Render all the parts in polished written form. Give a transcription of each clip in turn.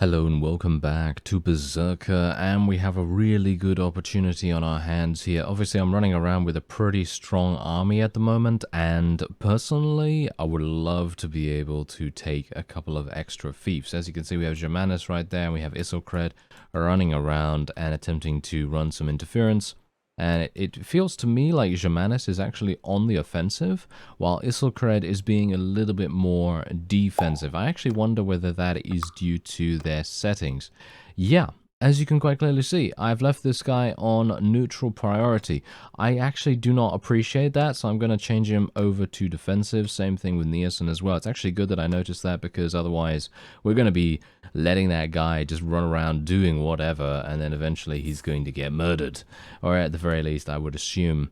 Hello and welcome back to Berserker, and we have a really good opportunity on our hands here. Obviously, I'm running around with a pretty strong army at the moment, and personally, I would love to be able to take a couple of extra fiefs. As you can see, we have Germanus right there, and we have Isilcred running around and attempting to run some interference. And it feels to me like Germanus is actually on the offensive, while Isilcred is being a little bit more defensive. I actually wonder whether that is due to their settings. Yeah, as you can quite clearly see, I've left this guy on neutral priority. I actually do not appreciate that, so I'm going to change him over to defensive. Same thing with Nielsen as well. It's actually good that I noticed that, because otherwise we're going to be letting that guy just run around doing whatever, and then eventually he's going to get murdered. Or at the very least, I would assume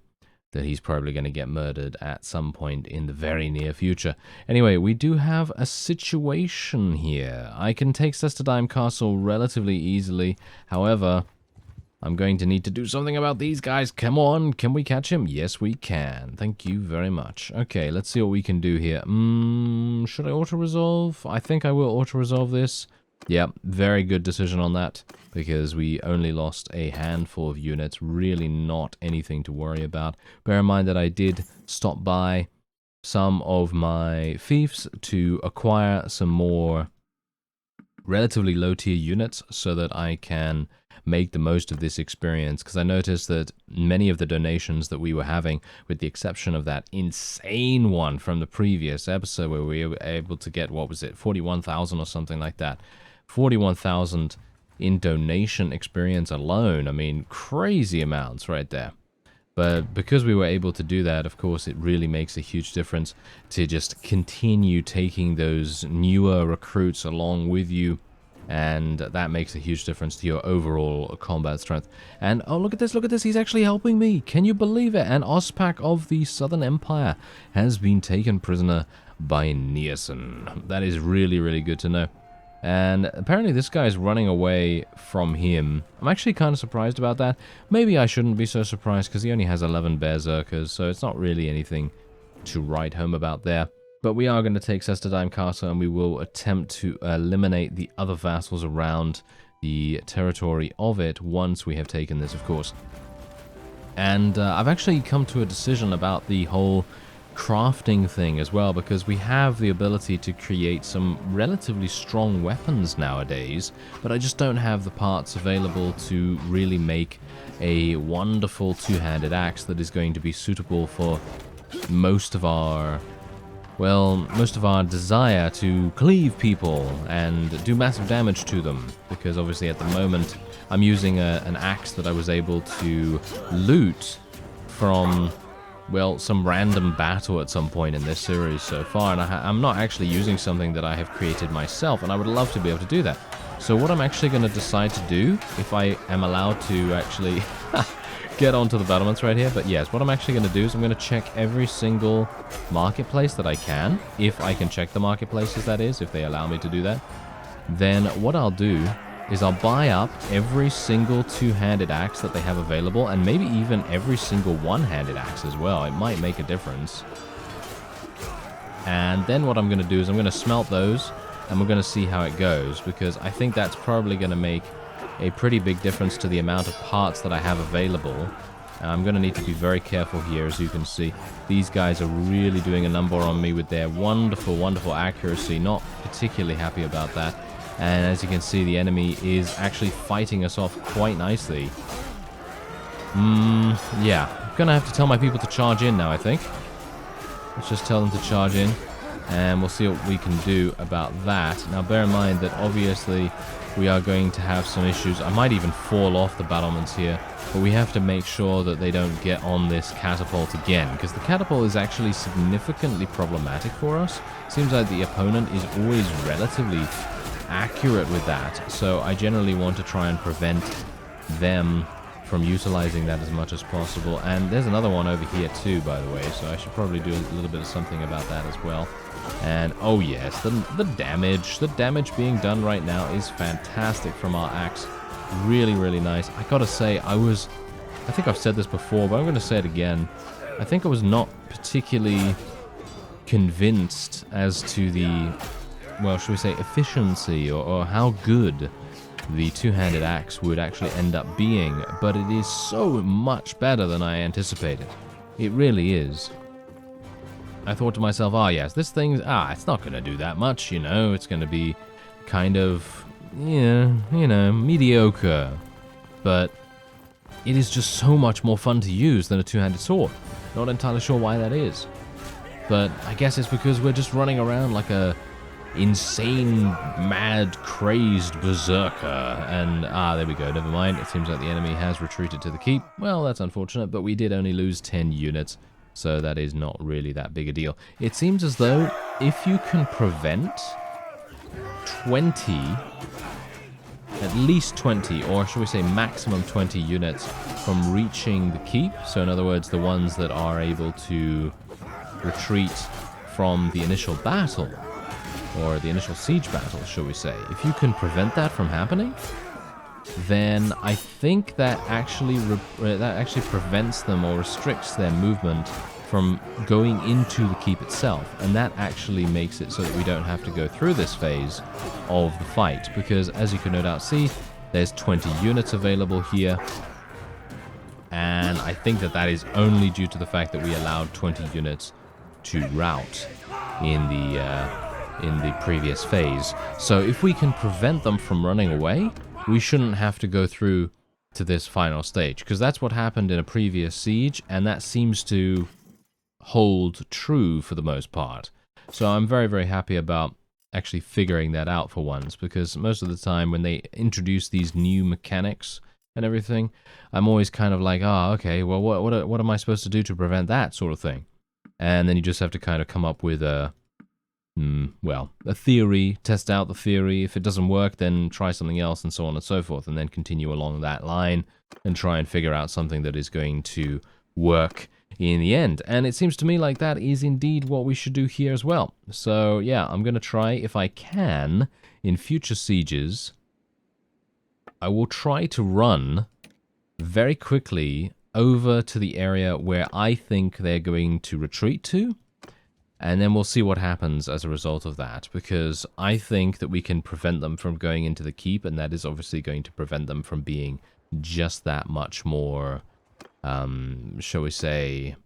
that he's probably going to get murdered at some point in the very near future. Anyway, we do have a situation here. I can take Sestadaim Castle relatively easily. However, I'm going to need to do something about these guys. Come on, can we catch him? Yes, we can. Thank you very much. Okay, let's see what we can do here. Should I auto-resolve? I think I will auto-resolve this. Yep, very good decision on that, because we only lost a handful of units, really not anything to worry about. Bear in mind that I did stop by some of my fiefs to acquire some more relatively low tier units so that I can make the most of this experience, because I noticed that many of the donations that we were having, with the exception of that insane one from the previous episode where we were able to get, what was it, 41,000 or something like that, 41,000 in donation experience alone. I mean, crazy amounts right there. But because we were able to do that, of course, it really makes a huge difference to just continue taking those newer recruits along with you. And that makes a huge difference to your overall combat strength. And, oh, look at this, he's actually helping me. Can you believe it? An Ospak of the Southern Empire has been taken prisoner by Nielsen. That is really, really good to know. And apparently this guy is running away from him. I'm actually kind of surprised about that. Maybe I shouldn't be so surprised, because he only has 11 Berserkers, so it's not really anything to write home about there. But we are going to take Sestadaim Castle, and we will attempt to eliminate the other vassals around the territory of it once we have taken this, of course. And I've actually come to a decision about the whole crafting thing as well, because we have the ability to create some relatively strong weapons nowadays, but I just don't have the parts available to really make a wonderful two-handed axe that is going to be suitable for most of our desire to cleave people and do massive damage to them, because obviously at the moment I'm using an axe that I was able to loot from, well, some random battle at some point in this series so far, and I'm not actually using something that I have created myself, and I would love to be able to do that. So what I'm actually going to decide to do, if I am allowed to actually get onto the battlements right here, but yes, what I'm actually going to do is I'm going to check every single marketplace that I can, if I can check the marketplaces, that is, if they allow me to do that. Then what I'll do is I'll buy up every single two-handed axe that they have available, and maybe even every single one-handed axe as well. It might make a difference. And then what I'm going to do is I'm going to smelt those, and we're going to see how it goes, because I think that's probably going to make a pretty big difference to the amount of parts that I have available. I'm going to need to be very careful here. As you can see, these guys are really doing a number on me with their wonderful, wonderful accuracy. Not particularly happy about that. And as you can see, the enemy is actually fighting us off quite nicely. Yeah, I'm going to have to tell my people to charge in now, I think. Let's just tell them to charge in, and we'll see what we can do about that. Now, bear in mind that obviously we are going to have some issues. I might even fall off the battlements here, but we have to make sure that they don't get on this catapult again, because the catapult is actually significantly problematic for us. Seems like the opponent is always relatively accurate with that, so I generally want to try and prevent them from utilizing that as much as possible. And there's another one over here too, by the way, so I should probably do a little bit of something about that as well. And oh yes, the damage being done right now is fantastic from our axe. Really, really nice. I gotta say, I think I've said this before, but I'm gonna say it again. I think I was not particularly convinced as to the well, should we say efficiency, or how good the two-handed axe would actually end up being, but it is so much better than I anticipated. It really is. I thought to myself, oh yes, this thing's, it's not going to do that much, you know, it's going to be kind of, yeah, you know, mediocre. But it is just so much more fun to use than a two-handed sword. Not entirely sure why that is. But I guess it's because we're just running around like a insane, mad, crazed berserker. And, there we go, never mind. It seems like the enemy has retreated to the keep. Well, that's unfortunate, but we did only lose 10 units. So that is not really that big a deal. It seems as though if you can prevent 20, at least 20, or should we say maximum 20 units from reaching the keep, so in other words, the ones that are able to retreat from the initial battle, or the initial siege battle, shall we say, if you can prevent that from happening, then I think that actually prevents them or restricts their movement from going into the keep itself, and that actually makes it so that we don't have to go through this phase of the fight, because as you can no doubt see, there's 20 units available here, and I think that that is only due to the fact that we allowed 20 units to rout in the previous phase. So if we can prevent them from running away, we shouldn't have to go through to this final stage, because that's what happened in a previous siege, and that seems to hold true for the most part. So I'm very, very happy about actually figuring that out for once, because most of the time when they introduce these new mechanics and everything, I'm always kind of like, okay, well, what am I supposed to do to prevent that sort of thing? And then you just have to kind of come up with a theory, test out the theory. If it doesn't work, then try something else, and so on and so forth, and then continue along that line and try and figure out something that is going to work in the end. And it seems to me like that is indeed what we should do here as well. So yeah, I'm going to try, if I can, in future sieges, I will try to run very quickly over to the area where I think they're going to retreat to, and then we'll see what happens as a result of that, because I think that we can prevent them from going into the keep, and that is obviously going to prevent them from being just that much more, shall we say,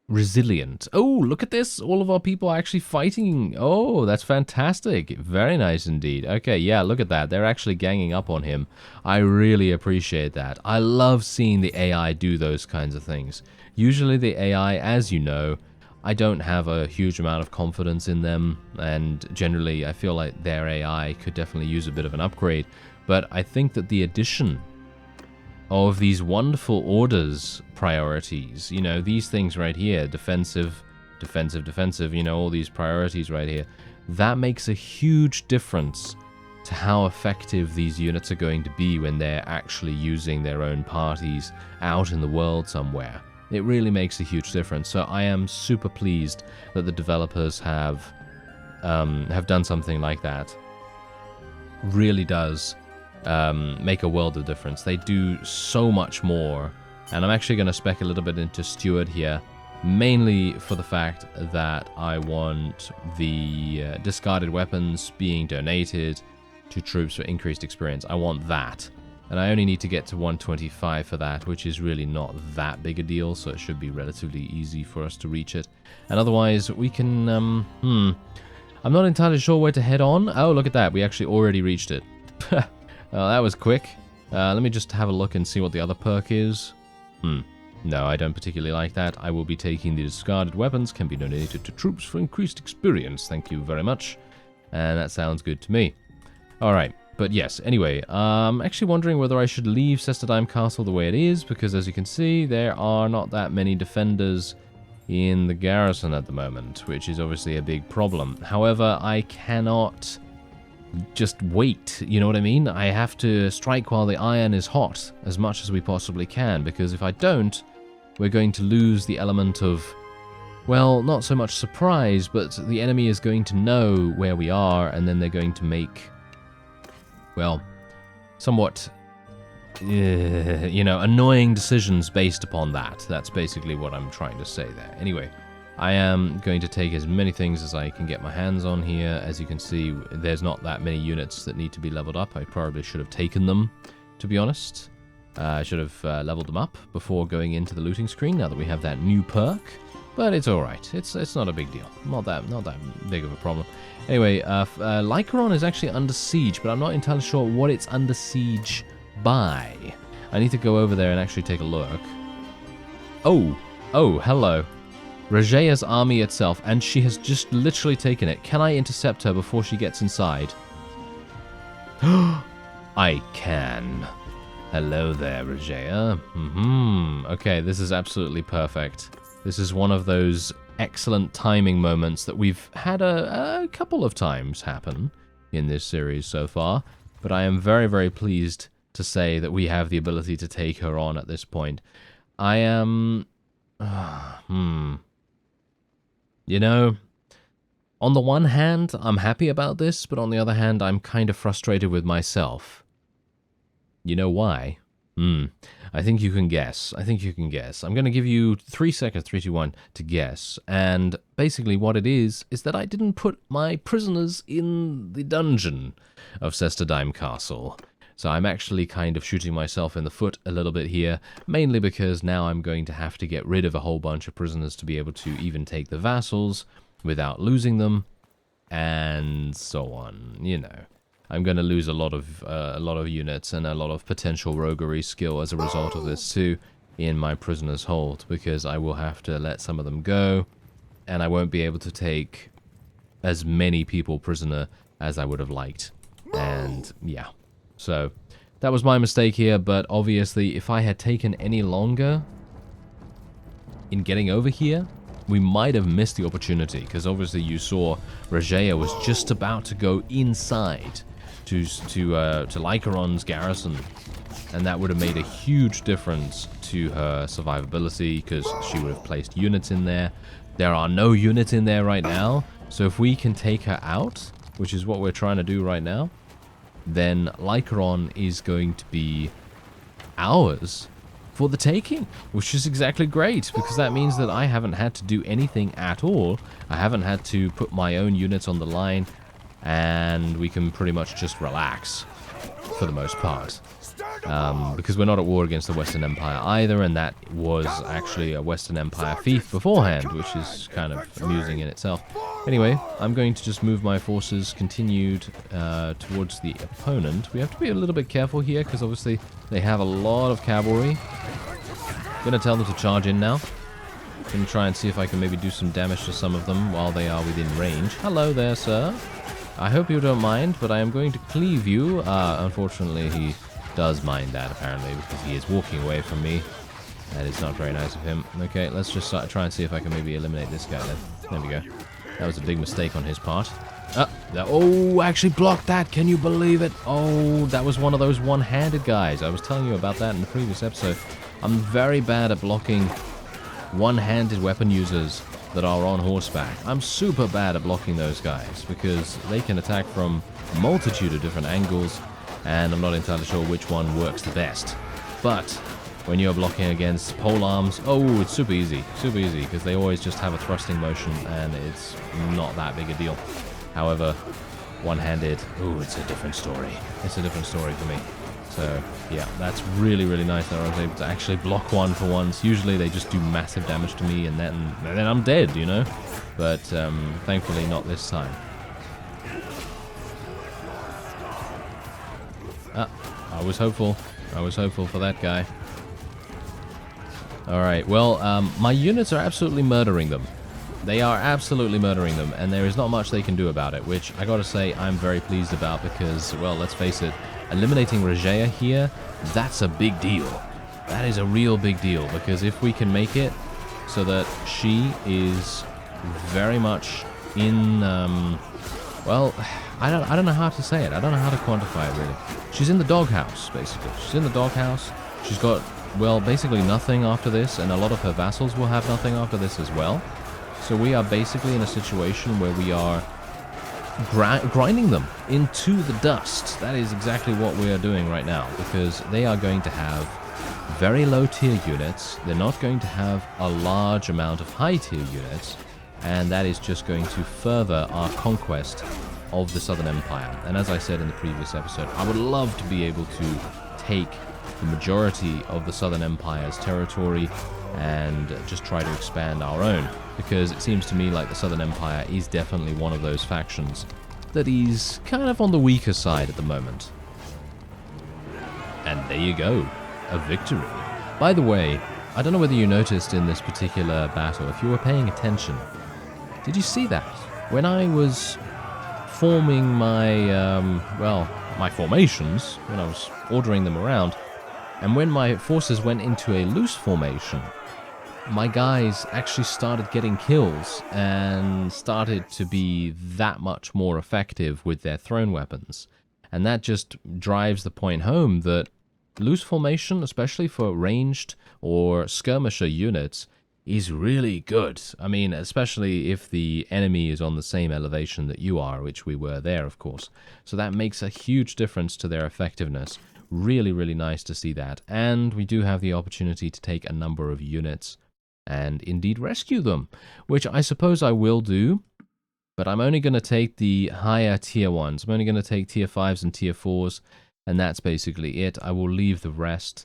resilient. Oh, look at this! All of our people are actually fighting. Oh, that's fantastic. Very nice indeed. Okay, yeah, look at that. They're actually ganging up on him. I really appreciate that. I love seeing the AI do those kinds of things. Usually the AI, as you know, I don't have a huge amount of confidence in them, and generally I feel like their AI could definitely use a bit of an upgrade, but I think that the addition of these wonderful orders priorities, you know, these things right here, defensive, defensive, defensive, you know, all these priorities right here, that makes a huge difference to how effective these units are going to be when they're actually using their own parties out in the world somewhere. It really makes a huge difference. So I am super pleased that the developers have done something like that. Really does make a world of difference. They do so much more, and I'm actually going to spec a little bit into Steward here, mainly for the fact that I want the discarded weapons being donated to troops for increased experience. I want that. And I only need to get to 125 for that, which is really not that big a deal, so it should be relatively easy for us to reach it. And otherwise, we can, I'm not entirely sure where to head on. Oh, look at that. We actually already reached it. Well, that was quick. Let me just have a look and see what the other perk is. No, I don't particularly like that. I will be taking the discarded weapons, can be donated to troops for increased experience. Thank you very much. And that sounds good to me. Alright. But yes, anyway, I'm actually wondering whether I should leave Sestadaim Castle the way it is, because as you can see, there are not that many defenders in the garrison at the moment, which is obviously a big problem. However, I cannot just wait, you know what I mean? I have to strike while the iron is hot as much as we possibly can, because if I don't, we're going to lose the element of, well, not so much surprise, but the enemy is going to know where we are, and then they're going to make, well, somewhat, you know, annoying decisions based upon that. That's basically what I'm trying to say there. Anyway, I am going to take as many things as I can get my hands on here. As you can see, there's not that many units that need to be leveled up. I probably should have taken them, to be honest. I should have leveled them up before going into the looting screen, now that we have that new perk. But it's alright. It's not a big deal. Not that big of a problem. Anyway, Lycaron is actually under siege, but I'm not entirely sure what it's under siege by. I need to go over there and actually take a look. Oh, hello. Rajea's army itself, and she has just literally taken it. Can I intercept her before she gets inside? I can. Hello there, Rajea. Okay, this is absolutely perfect. This is one of those excellent timing moments that we've had a couple of times happen in this series so far, but I am very, very pleased to say that we have the ability to take her on at this point. I am... You know, on the one hand, I'm happy about this, but on the other hand, I'm kind of frustrated with myself. You know why? I think you can guess. I'm going to give you 3 seconds, 3, 2, 1, to guess. And basically what it is that I didn't put my prisoners in the dungeon of Sestadaim Castle. So I'm actually kind of shooting myself in the foot a little bit here, mainly because now I'm going to have to get rid of a whole bunch of prisoners to be able to even take the vassals without losing them, and so on, you know. I'm going to lose a lot of units and a lot of potential roguery skill as a result of this too in my prisoners' hold, because I will have to let some of them go, and I won't be able to take as many people prisoner as I would have liked. And yeah, so that was my mistake here, but obviously if I had taken any longer in getting over here, we might have missed the opportunity, because obviously you saw Rajea was just about to go inside to Lycaron's garrison, and that would have made a huge difference to her survivability, because she would have placed units in there. There are no units in there right now, so if we can take her out, which is what we're trying to do right now, then Lycaron is going to be ours for the taking, which is exactly great, because that means that I haven't had to do anything at all. I haven't had to put my own units on the line, and we can pretty much just relax for the most part, because we're not at war against the Western Empire either, and that was actually a Western Empire fief beforehand, which is kind of amusing in itself. Anyway, I'm going to just move my forces continued towards the opponent. We have to be a little bit careful here, because obviously they have a lot of cavalry. I'm going to tell them to charge in now. I'm going to try and see if I can maybe do some damage to some of them while they are within range. Hello there, sir. I hope you don't mind, but I am going to cleave you. Unfortunately, he does mind that, apparently, because he is walking away from me. That is not very nice of him. Okay, let's just try and see if I can maybe eliminate this guy then. There we go. That was a big mistake on his part. Oh, actually blocked that. Can you believe it? Oh, that was one of those one-handed guys. I was telling you about that in the previous episode. I'm very bad at blocking one-handed weapon users that are on horseback. I'm super bad at blocking those guys, because they can attack from a multitude of different angles, and I'm not entirely sure which one works the best. But when you're blocking against pole arms, oh, it's super easy, because they always just have a thrusting motion, and it's not that big a deal. However, one-handed, oh, it's a different story. It's a different story for me. So, yeah, that's really, really nice that I was able to actually block one for once. Usually they just do massive damage to me, and then I'm dead, you know? But, thankfully not this time. I was hopeful. I was hopeful for that guy. Alright, well, my units are absolutely murdering them. They are absolutely murdering them, and there is not much they can do about it, which I gotta say I'm very pleased about, because, well, let's face it, eliminating Rajea here, that's a big deal. That is a real big deal, because if we can make it so that she is very much in, well, I don't know how to say it. I don't know how to quantify it, really. She's in the doghouse, basically. She's in the doghouse. She's got, well, basically nothing after this, and a lot of her vassals will have nothing after this as well. So we are basically in a situation where we are grinding them into the dust. That is exactly what we are doing right now, because they are going to have very low tier units. They're not going to have a large amount of high tier units, and that is just going to further our conquest of the Southern Empire. And as I said in the previous episode, I would love to be able to take the majority of the Southern Empire's territory and just try to expand our own, because it seems to me like the Southern Empire is definitely one of those factions that is kind of on the weaker side at the moment. And there you go, a victory. By the way, I don't know whether you noticed in this particular battle, if you were paying attention, did you see that? When I was forming my, my formations, when I was ordering them around, and when my forces went into a loose formation, my guys actually started getting kills and started to be that much more effective with their thrown weapons. And that just drives the point home that loose formation, especially for ranged or skirmisher units, is really good. I mean, especially if the enemy is on the same elevation that you are, which we were there, of course. So that makes a huge difference to their effectiveness. Really, really nice to see that. And we do have the opportunity to take a number of units and indeed rescue them, which I suppose I will do. But I'm only going to take the higher tier ones. I'm only going to take tier 5s and tier 4s, and that's basically it. I will leave the rest.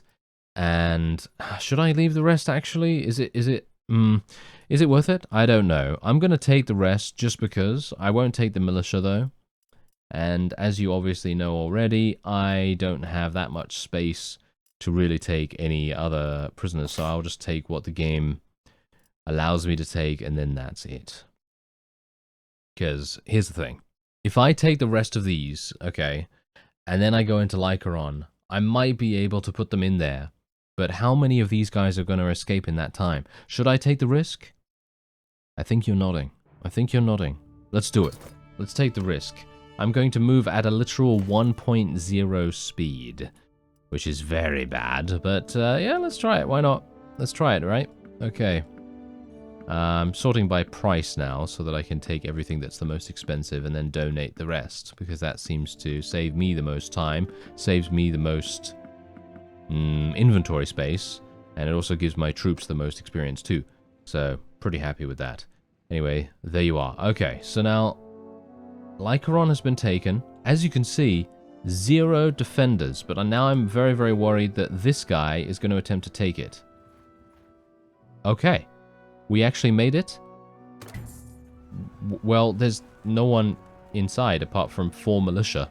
And should I leave the rest actually? Is it worth it? I don't know. I'm going to take the rest just because. I won't take the militia though. And as you obviously know already, I don't have that much space to really take any other prisoners. So I'll just take what the game allows me to take, and then that's it. Because here's the thing. If I take the rest of these, okay, and then I go into Lycaron, I might be able to put them in there. But how many of these guys are going to escape in that time? Should I take the risk? I think you're nodding. I think you're nodding. Let's do it. Let's take the risk. I'm going to move at a literal 1.0 speed, which is very bad. But yeah, let's try it. Why not? Let's try it, right? Okay. I'm sorting by price now so that I can take everything that's the most expensive and then donate the rest, because that seems to save me the most time, saves me the most inventory space, and it also gives my troops the most experience too. So, pretty happy with that. Anyway, there you are. Okay, so now Lycaron has been taken. As you can see, 0 defenders, but now I'm very, very worried that this guy is going to attempt to take it. Okay. We actually made it? Well, there's no one inside apart from 4 militia.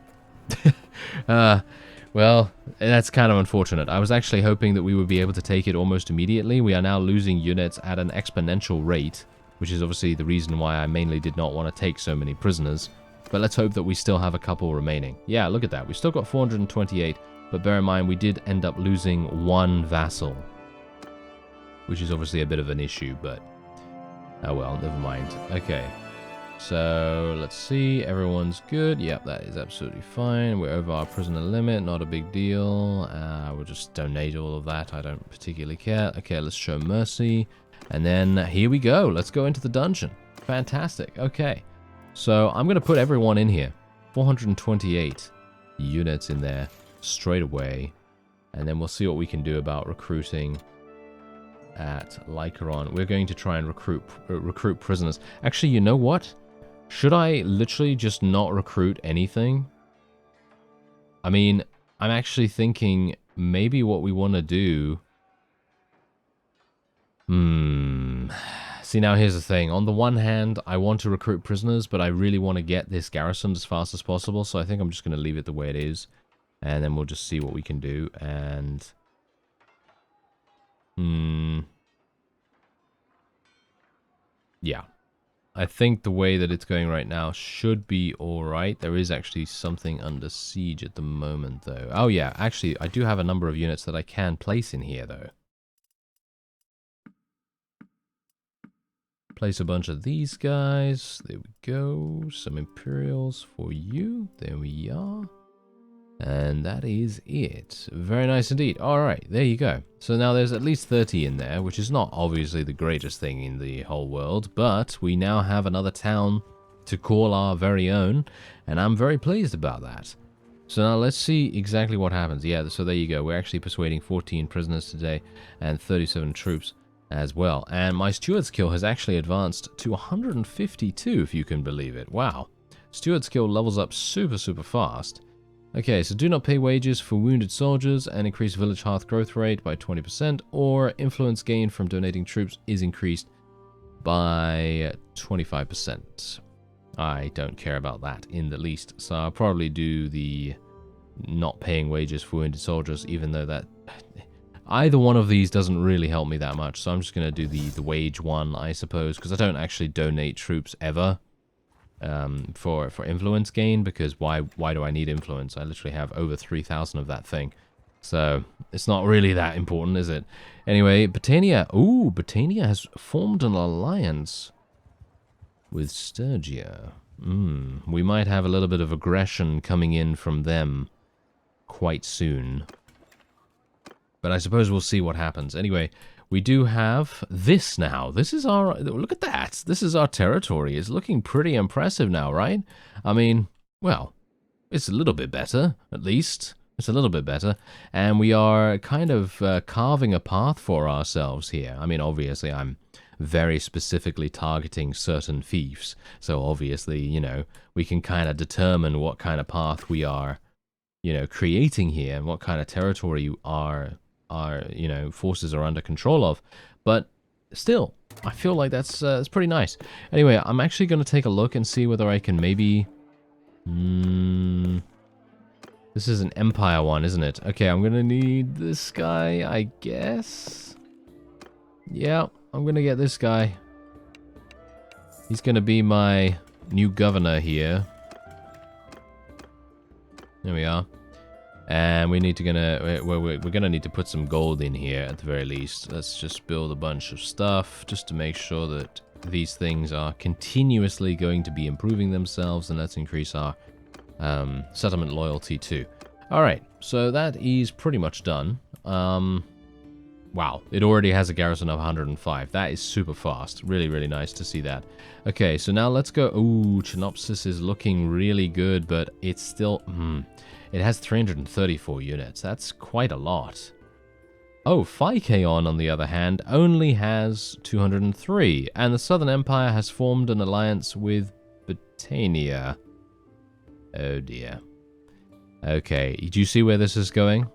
Well, that's kind of unfortunate. I was actually hoping that we would be able to take it almost immediately. We are now losing units at an exponential rate, which is obviously the reason why I mainly did not want to take so many prisoners. But let's hope that we still have a couple remaining. Yeah, look at that. We still got 428, but bear in mind we did end up losing 1 vassal, which is obviously a bit of an issue, but oh well, never mind. Okay, so let's see. Everyone's good. Yep, that is absolutely fine. We're over our prisoner limit. Not a big deal. We'll just donate all of that. I don't particularly care. Okay, let's show mercy. And then here we go. Let's go into the dungeon. Fantastic. Okay, so I'm going to put everyone in here. 428 units in there straight away. And then we'll see what we can do about recruiting at Lycaron. We're going to try and recruit prisoners. Actually, you know what? Should I literally just not recruit anything? I mean, I'm actually thinking maybe what we want to do... See, now here's the thing. On the one hand, I want to recruit prisoners, but I really want to get this garrison as fast as possible, so I think I'm just going to leave it the way it is. And then we'll just see what we can do, and... yeah. I think the way that it's going right now should be alright. There is actually something under siege at the moment, though. Oh, yeah. Actually, I do have a number of units that I can place in here, though. Place a bunch of these guys. There we go. Some Imperials for you. There we are. And that is it. Very nice indeed. Alright, there you go. So now there's at least 30 in there, which is not obviously the greatest thing in the whole world, but we now have another town to call our very own, and I'm very pleased about that. So now let's see exactly what happens. Yeah, so there you go. We're actually persuading 14 prisoners today and 37 troops. as well. And my steward skill has actually advanced to 152, if you can believe it. Wow. Steward skill levels up super, super fast. Okay, so do not pay wages for wounded soldiers and increase village hearth growth rate by 20%, or influence gain from donating troops is increased by 25%. I don't care about that in the least, so I'll probably do the not paying wages for wounded soldiers, even though that... Either one of these doesn't really help me that much, so I'm just going to do the wage one, I suppose, because I don't actually donate troops ever for influence gain, because why do I need influence? I literally have over 3,000 of that thing, so it's not really that important, is it? Anyway, Botania. Ooh, Botania has formed an alliance with Sturgia. We might have a little bit of aggression coming in from them quite soon. But I suppose we'll see what happens. Anyway, we do have this now. This is our... Look at that. This is our territory. It's looking pretty impressive now, right? I mean, well, it's a little bit better, at least. It's a little bit better. And we are kind of carving a path for ourselves here. I mean, obviously, I'm very specifically targeting certain fiefs. So obviously, you know, we can kind of determine what kind of path we are, you know, creating here and what kind of territory our you know, forces are under control of. But still, I feel like that's pretty nice. Anyway, I'm actually going to take a look and see whether I can maybe... This is an Empire one, isn't it? Okay, I'm going to need this guy, I guess. Yeah, I'm going to get this guy. He's going to be my new governor here. There we are. And we need to we're gonna need to put some gold in here at the very least. Let's just build a bunch of stuff just to make sure that these things are continuously going to be improving themselves, and let's increase our settlement loyalty too. Alright, so that is pretty much done. Wow, it already has a garrison of 105. That is super fast. Really, really nice to see that. Okay, so now let's go... Ooh, Chinopsis is looking really good, but it's still... It has 334 units. That's quite a lot. Oh, Phycaon, on the other hand, only has 203. And the Southern Empire has formed an alliance with Botania. Oh, dear. Okay, do you see where this is going?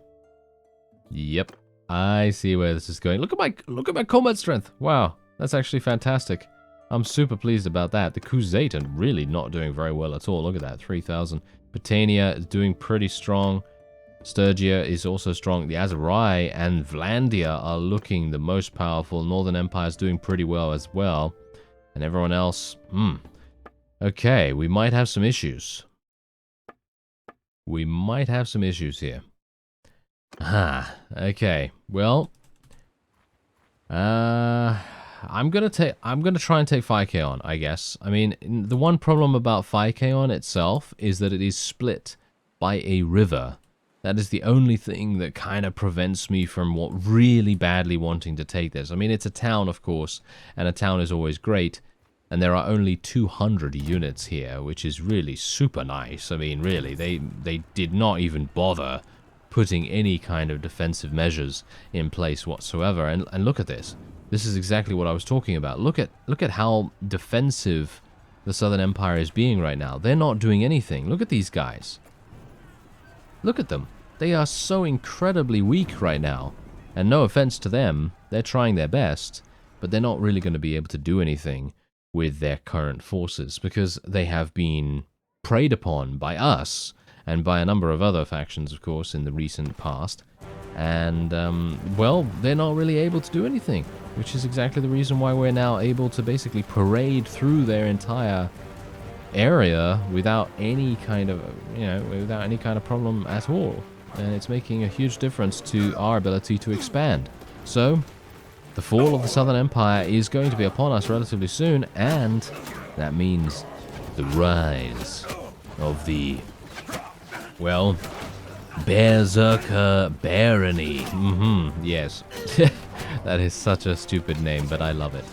Yep, I see where this is going. Look at my combat strength. Wow, that's actually fantastic. I'm super pleased about that. The Crusade are really not doing very well at all. Look at that, 3,000. Botania is doing pretty strong. Sturgia is also strong. The Azerai and Vlandia are looking the most powerful. Northern Empire is doing pretty well as well. And everyone else, okay, we might have some issues. We might have some issues here. Okay. Well, I'm gonna try and take Phycaon, I guess. I mean, the one problem about Phycaon itself is that it is split by a river. That is the only thing that kind of prevents me from really badly wanting to take this. I mean, it's a town, of course, and a town is always great, and there are only 200 units here, which is really super nice. I mean, really, they did not even bother putting any kind of defensive measures in place whatsoever. And look at this. This is exactly what I was talking about. Look at how defensive the Southern Empire is being right now. They're not doing anything. Look at these guys. Look at them. They are so incredibly weak right now. And no offense to them, they're trying their best, but they're not really going to be able to do anything with their current forces because they have been preyed upon by us and by a number of other factions, of course, in the recent past. And, well, they're not really able to do anything, which is exactly the reason why we're now able to basically parade through their entire area without any kind of, without any kind of problem at all. And it's making a huge difference to our ability to expand. So, the fall of the Southern Empire is going to be upon us relatively soon, and that means the rise of the, well, Berserker Barony. Yes. That is such a stupid name, but I love it.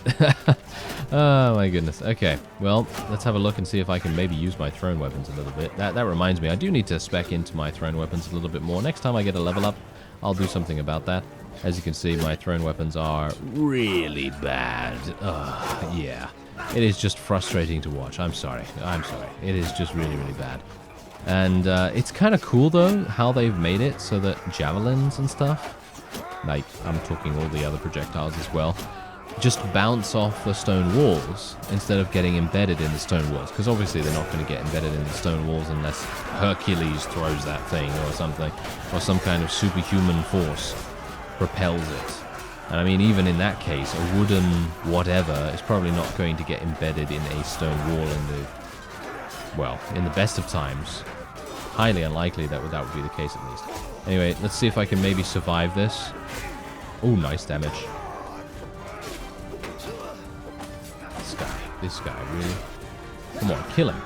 Oh my goodness. Okay, well, let's have a look and see if I can maybe use my thrown weapons a little bit. That reminds me, I do need to spec into my thrown weapons a little bit more. Next time I get a level up, I'll do something about that. As you can see, my thrown weapons are really bad. Yeah. It is just frustrating to watch. I'm sorry. It is just really, really bad. And it's kind of cool, though, how they've made it so that javelins and stuff, like, I'm talking all the other projectiles as well, just bounce off the stone walls instead of getting embedded in the stone walls. Because obviously they're not going to get embedded in the stone walls unless Hercules throws that thing or something, or some kind of superhuman force propels it. And I mean, even in that case, a wooden whatever is probably not going to get embedded in a stone wall in the best of times. Highly unlikely that would be the case at least. Anyway, let's see if I can maybe survive this. Oh, nice damage. This guy, really? Come on, kill him.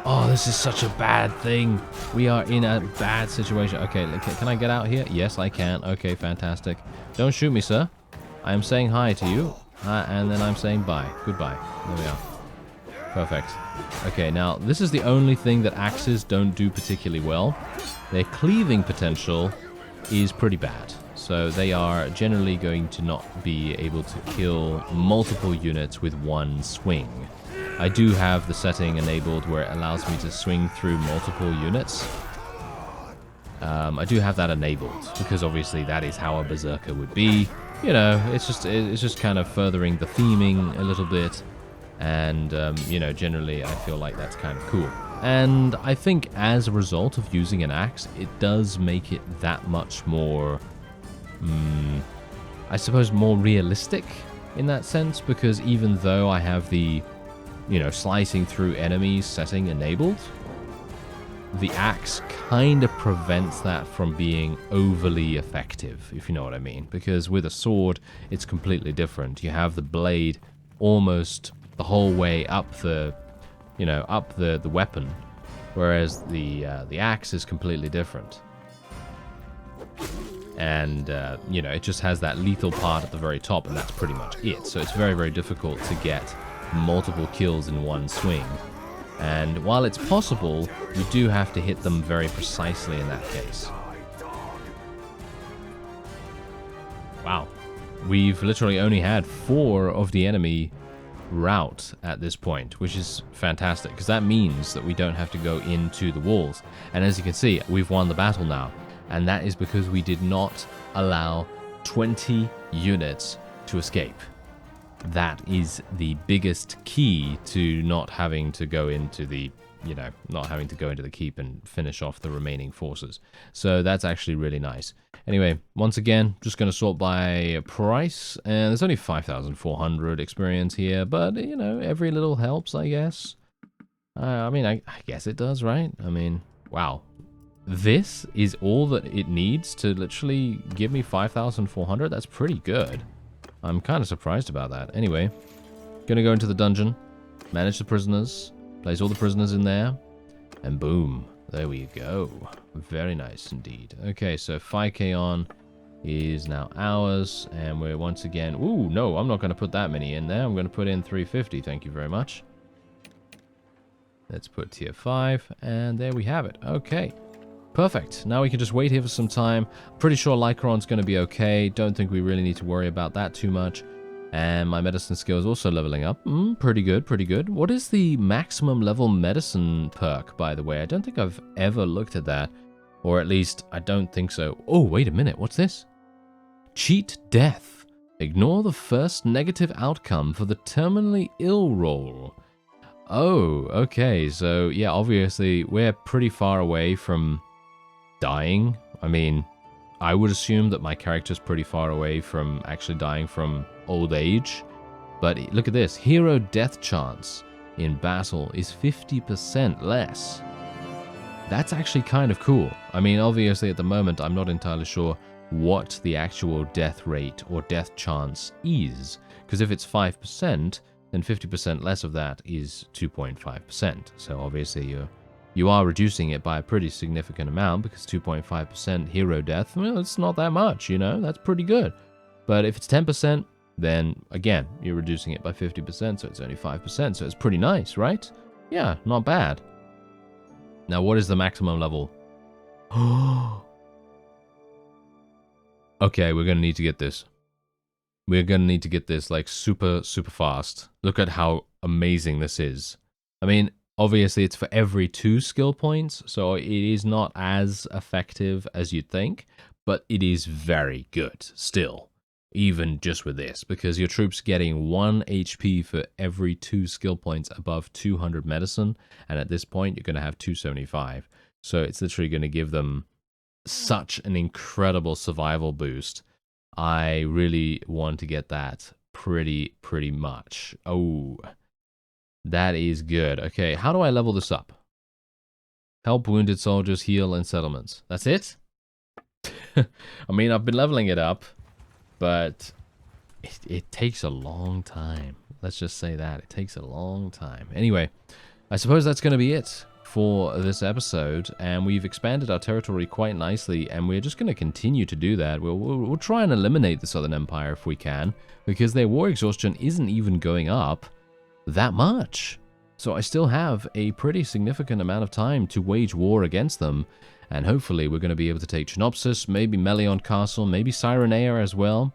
Oh, this is such a bad thing. We are in a bad situation. Okay, can I get out here? Yes, I can. Okay, fantastic. Don't shoot me, sir. I am saying hi to you, and then I'm saying bye. Goodbye. There we are. Perfect. Okay, now, this is the only thing that axes don't do particularly well. Their cleaving potential is pretty bad. So they are generally going to not be able to kill multiple units with one swing. I do have the setting enabled where it allows me to swing through multiple units. I do have that enabled because obviously that is how a berserker would be. You know, it's just kind of furthering the theming a little bit, and you know, generally I feel like that's kind of cool. And I think as a result of using an axe, it does make it that much more, I suppose, more realistic in that sense, because even though I have the, you know, slicing through enemies setting enabled, the axe kind of prevents that from being overly effective, if you know what I mean. Because with a sword, it's completely different. You have the blade almost the whole way up the, you know, up the weapon, whereas the axe is completely different. And, you know, it just has that lethal part at the very top, and that's pretty much it. So it's very, very difficult to get multiple kills in one swing. And while it's possible, you do have to hit them very precisely in that case. Wow. We've literally only had 4 of the enemy route at this point, which is fantastic, because that means that we don't have to go into the walls. And as you can see, we've won the battle now. And that is because we did not allow 20 units to escape. That is the biggest key to not having to go into the, you know, not having to go into the keep and finish off the remaining forces. So that's actually really nice. Anyway, once again, just going to sort by price, and there's only 5,400 experience here, but, you know, every little helps, I guess. I mean, I guess it does, right? I mean, wow. This is all that it needs to literally give me 5,400? That's pretty good. I'm kind of surprised about that. Anyway, gonna go into the dungeon, manage the prisoners, place all the prisoners in there, and boom, there we go. Very nice indeed. Okay, so Phycaon is now ours, and we're once again... Ooh, no, I'm not going to put that many in there. I'm going to put in 350, thank you very much. Let's put tier 5, and there we have it. Okay. Perfect. Now we can just wait here for some time. Pretty sure Lycaron's going to be okay. Don't think we really need to worry about that too much. And my medicine skill is also leveling up. Pretty good, pretty good. What is the maximum level medicine perk, by the way? I don't think I've ever looked at that. Or at least, I don't think so. Oh, wait a minute. What's this? Cheat death. Ignore the first negative outcome for the terminally ill roll. Oh, okay. So, yeah, obviously, we're pretty far away from dying. I mean, I would assume that my character's pretty far away from actually dying from old age. But look at this. Hero death chance in battle is 50% less. That's actually kind of cool. I mean, obviously at the moment, I'm not entirely sure what the actual death rate or death chance is. Because if it's 5%, then 50% less of that is 2.5%. So obviously you are reducing it by a pretty significant amount, because 2.5% hero death, well, it's not that much, you know, that's pretty good. But if it's 10%, then again, you're reducing it by 50%, so it's only 5%, so it's pretty nice, right? Yeah, not bad. Now, what is the maximum level? Okay, we're gonna need to get this. We're gonna need to get this, like, super, super fast. Look at how amazing this is. I mean, obviously, it's for every 2 skill points, so it is not as effective as you'd think, but it is very good still, even just with this, because your troops getting 1 HP for every 2 skill points above 200 medicine, and at this point, you're going to have 275. So it's literally going to give them such an incredible survival boost. I really want to get that pretty much. Oh, that is good. Okay, how do I level this up? Help wounded soldiers, heal, and settlements. That's it? I mean, I've been leveling it up, but it takes a long time. Let's just say that. It takes a long time. Anyway, I suppose that's going to be it for this episode, and we've expanded our territory quite nicely, and we're just going to continue to do that. We'll try and eliminate the Southern Empire if we can, because their war exhaustion isn't even going up that much. So I still have a pretty significant amount of time to wage war against them, and hopefully we're going to be able to take Chinopsis, maybe Melion Castle, maybe Cyrenea as well.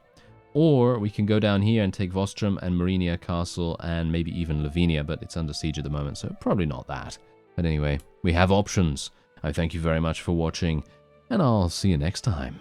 Or we can go down here and take Vostrum and Marinia Castle, and maybe even Lavinia, but it's under siege at the moment, so probably not that. But anyway, we have options. I thank you very much for watching, and I'll see you next time.